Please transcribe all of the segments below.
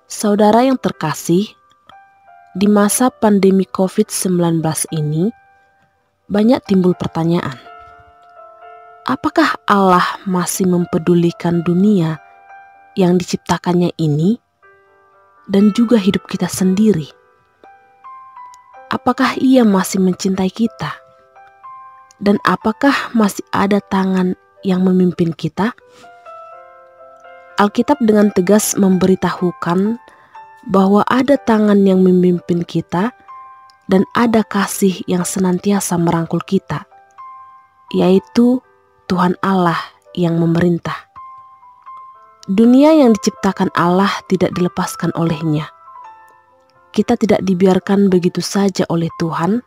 Saudara yang terkasih, di masa pandemi COVID-19 ini, banyak timbul pertanyaan. Apakah Allah masih mempedulikan dunia yang diciptakannya ini dan juga hidup kita sendiri? Apakah Ia masih mencintai kita? Dan apakah masih ada tangan yang memimpin kita? Alkitab dengan tegas memberitahukan bahwa ada tangan yang memimpin kita dan ada kasih yang senantiasa merangkul kita, yaitu Tuhan Allah yang memerintah. Dunia yang diciptakan Allah tidak dilepaskan olehnya. Kita tidak dibiarkan begitu saja oleh Tuhan.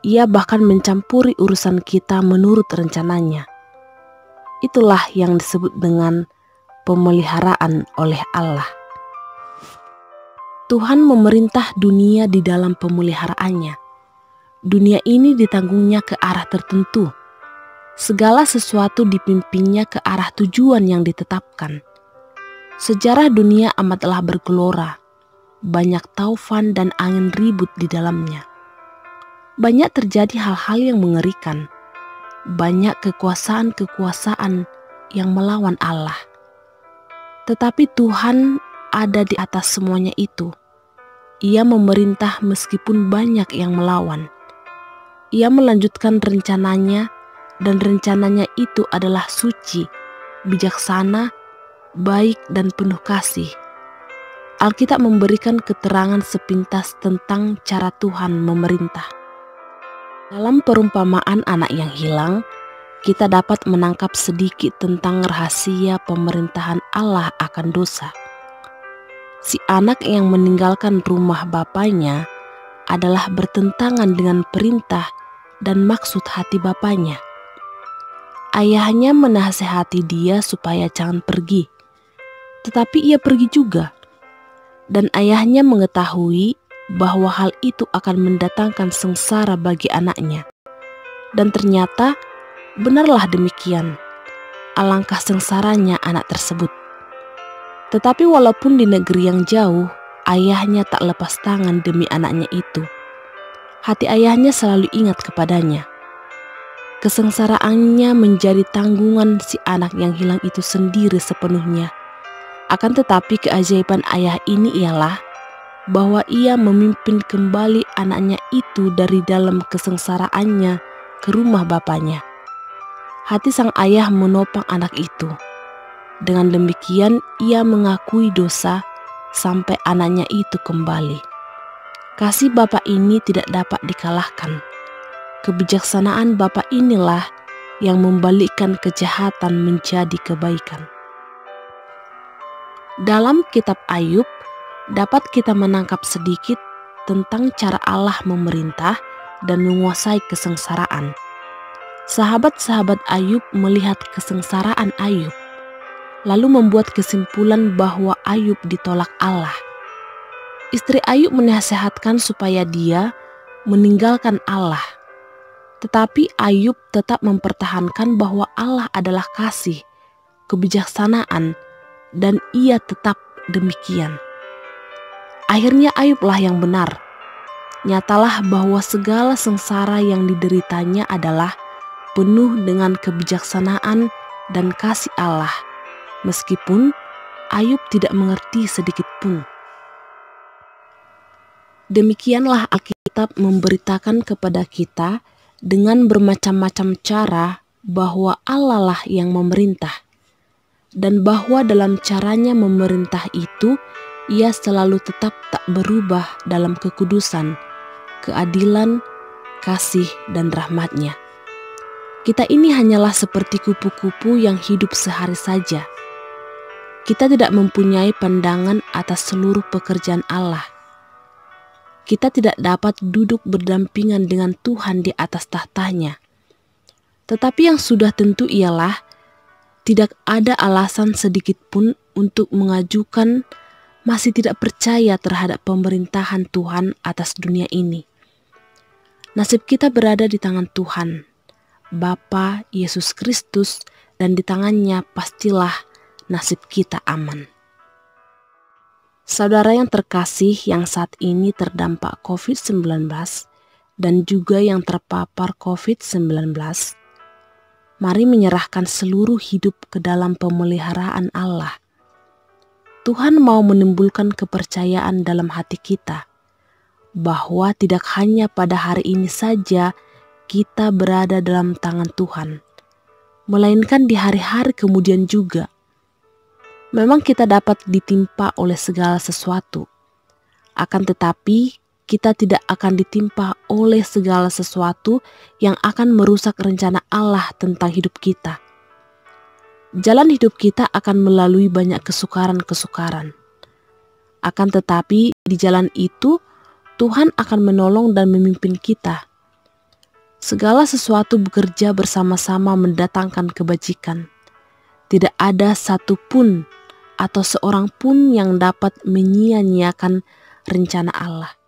Ia bahkan mencampuri urusan kita menurut rencananya. Itulah yang disebut dengan pemeliharaan oleh Allah. Tuhan memerintah dunia di dalam pemeliharaannya. Dunia ini ditanggungnya ke arah tertentu. Segala sesuatu dipimpinnya ke arah tujuan yang ditetapkan. Sejarah dunia amatlah bergelora. Banyak taufan dan angin ribut di dalamnya. Banyak terjadi hal-hal yang mengerikan. Banyak kekuasaan-kekuasaan yang melawan Allah. Tetapi Tuhan ada di atas semuanya itu. Ia memerintah meskipun banyak yang melawan. Ia melanjutkan rencananya, dan rencananya itu adalah suci, bijaksana, baik, dan penuh kasih. Alkitab memberikan keterangan sepintas tentang cara Tuhan memerintah. Dalam perumpamaan anak yang hilang, kita dapat menangkap sedikit tentang rahasia pemerintahan Allah akan dosa. Si anak yang meninggalkan rumah bapaknya adalah bertentangan dengan perintah dan maksud hati bapaknya. Ayahnya menasehati dia supaya jangan pergi, tetapi ia pergi juga. Dan ayahnya mengetahui bahwa hal itu akan mendatangkan sengsara bagi anaknya. Dan ternyata benarlah demikian. Alangkah sengsaranya anak tersebut. Tetapi walaupun di negeri yang jauh, ayahnya tak lepas tangan demi anaknya itu. Hati ayahnya selalu ingat kepadanya. Kesengsaraannya menjadi tanggungan si anak yang hilang itu sendiri sepenuhnya. Akan tetapi keajaiban ayah ini ialah bahwa ia memimpin kembali anaknya itu dari dalam kesengsaraannya ke rumah bapaknya. Hati sang ayah menopang anak itu. Dengan demikian ia mengakui dosa sampai anaknya itu kembali. Kasih bapa ini tidak dapat dikalahkan. Kebijaksanaan Bapa inilah yang membalikkan kejahatan menjadi kebaikan. Dalam kitab Ayub, dapat kita menangkap sedikit tentang cara Allah memerintah dan menguasai kesengsaraan. Sahabat-sahabat Ayub melihat kesengsaraan Ayub, lalu membuat kesimpulan bahwa Ayub ditolak Allah. Istri Ayub menasihatkan supaya dia meninggalkan Allah. Tetapi Ayub tetap mempertahankan bahwa Allah adalah kasih, kebijaksanaan, dan ia tetap demikian. Akhirnya Ayublah yang benar. Nyatalah bahwa segala sengsara yang dideritanya adalah penuh dengan kebijaksanaan dan kasih Allah, meskipun Ayub tidak mengerti sedikit pun. Demikianlah Alkitab memberitakan kepada kita dengan bermacam-macam cara bahwa Allah lah yang memerintah, dan bahwa dalam caranya memerintah itu ia selalu tetap tak berubah dalam kekudusan, keadilan, kasih, dan rahmat-Nya. Kita ini hanyalah seperti kupu-kupu yang hidup sehari saja. Kita tidak mempunyai pandangan atas seluruh pekerjaan Allah. Kita tidak dapat duduk berdampingan dengan Tuhan di atas tahtanya. Tetapi yang sudah tentu ialah tidak ada alasan sedikit pun untuk mengajukan masih tidak percaya terhadap pemerintahan Tuhan atas dunia ini. Nasib kita berada di tangan Tuhan, Bapa Yesus Kristus, dan di tangannya pastilah nasib kita aman. Saudara yang terkasih yang saat ini terdampak COVID-19 dan juga yang terpapar COVID-19, mari menyerahkan seluruh hidup ke dalam pemeliharaan Allah. Tuhan mau menimbulkan kepercayaan dalam hati kita bahwa tidak hanya pada hari ini saja kita berada dalam tangan Tuhan, melainkan di hari-hari kemudian juga. Memang kita dapat ditimpa oleh segala sesuatu, akan tetapi kita tidak akan ditimpa oleh segala sesuatu yang akan merusak rencana Allah tentang hidup kita. Jalan hidup kita akan melalui banyak kesukaran-kesukaran. Akan tetapi di jalan itu Tuhan akan menolong dan memimpin kita. Segala sesuatu bekerja bersama-sama mendatangkan kebajikan. Tidak ada satupun atau seorang pun yang dapat menyia-nyiakan rencana Allah.